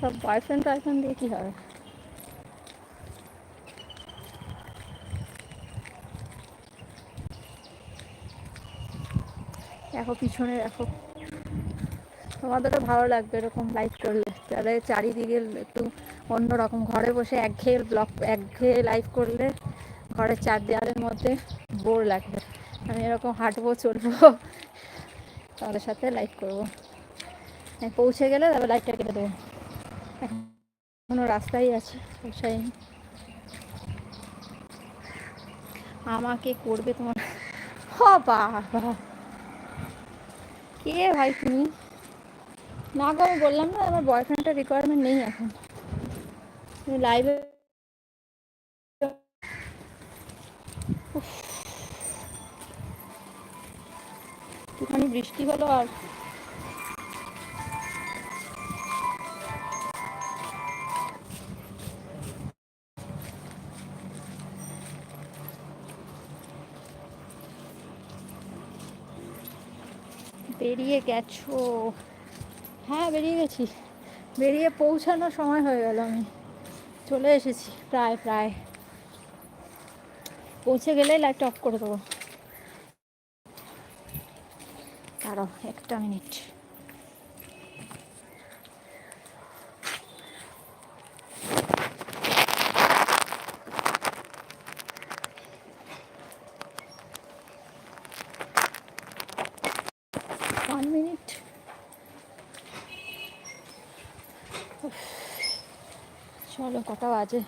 সব বয়ফ্রেন্ড টয়ফ্রেন্ড দিয়ে কী হবে? দেখো পিছনে দেখো, তোমাদেরও ভালো লাগবে এরকম লাইভ করলে, তাহলে চারিদিকে একটু অন্যরকম। ঘরে বসে একঘেয়ে লাইভ করলে ঘরের চার দেওয়ালের মধ্যে বোর লাগবে। আমি এরকম হাঁটবো চলবো, তাদের সাথে লাইভ করবো। পৌঁছে গেলে তারপর লাইভটা কেটে দেবো। এখনো রাস্তায় আছে, পৌঁছায়নি। আমাকে করবে তোমার? হ বাবা, কে ভাই তুমি? না গো, আমি বললাম না আমার বয়ফ্রেন্ডের রিকোয়ারমেন্ট নেই এখন। তুমি লাইভে একটুখানি বৃষ্টি হলো আর বেরিয়ে গেছো? হ্যাঁ বেরিয়ে গেছি, বেরিয়ে পৌঁছানোর সময় হয়ে গেল। আমি চলে এসেছি প্রায় প্রায়। পৌঁছে গেলেই লাইটটা অফ করে দেবো। দাঁড়াও একটা মিনিট। One minute. চলো কটা বাজে?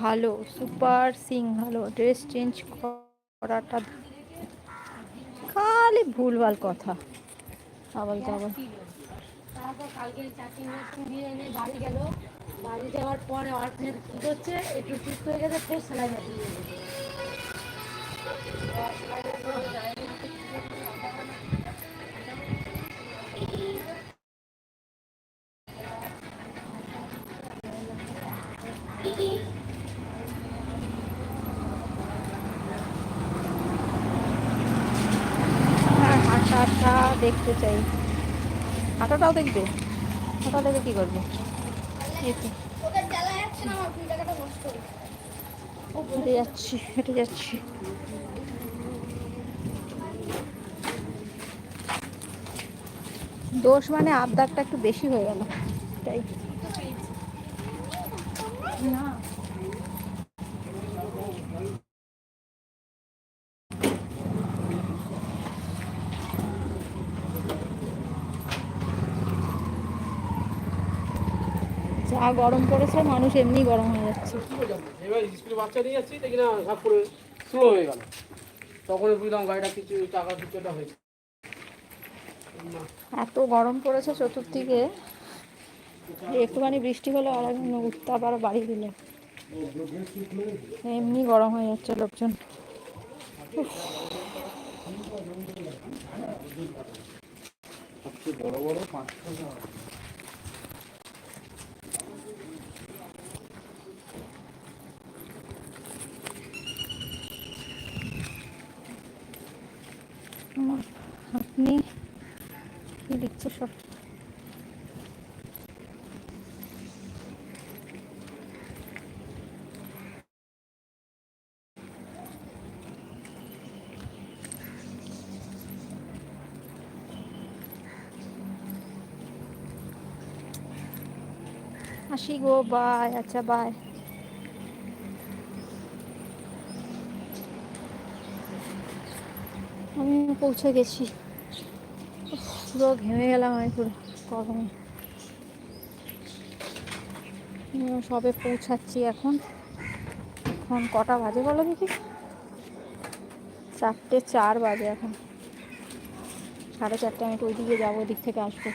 ভালো, সুপার সিং ভালো। ড্রেস চেঞ্জ করাটা খালি ভুলভাল কথা, আবার যাবো। তারপর কালকে চাকরি দিয়ে এনে বাড়ি গেল, বাড়ি যাওয়ার পরে অর্থের কী করছে, একটু সুস্থ হয়ে গেছে, ফের সেলাই মেশিন হাঁটাটা দেখতে চাই। হাঁটাটাও দেখবে? হাঁটা দেখে কী করবে? হেঁটে যাচ্ছি, হেঁটে যাচ্ছি। দোষ মানে আবদারটা একটু বেশি হয়ে গেল, তাই না? যা গরম পড়েছে, মানুষ এমনি গরম হয়ে যাচ্ছে। এবার স্কুলে বাচ্চা নিয়ে যাচ্ছি, দেখি না ঘাপ করে স্লো হয়ে গেল। তখন বুঝলাম গাড়িটা কিছু টাকা কিছুটা হয়েছে। এত গরম পড়েছে চতুর্দিকে, একটুখানি বৃষ্টি হলে আর উত্তাপ আরো বাড়িয়ে দিলে এমনি গরম হয়ে যাচ্ছে লোকজন। বড় বড় 5-6 আপনি কি লিখছে সব? আসি গো, বাই। আচ্ছা বাই। আমি পৌঁছে গেছি, পুরো ঘেমে গেলাম আমি পুরো গরমে। সবে পৌঁছাচ্ছি এখন। এখন কটা বাজে বলো দেখি? 4:04 বাজে এখন। 4:30 আমি তো ওইদিকে যাবো, ওই দিক থেকে আসবো।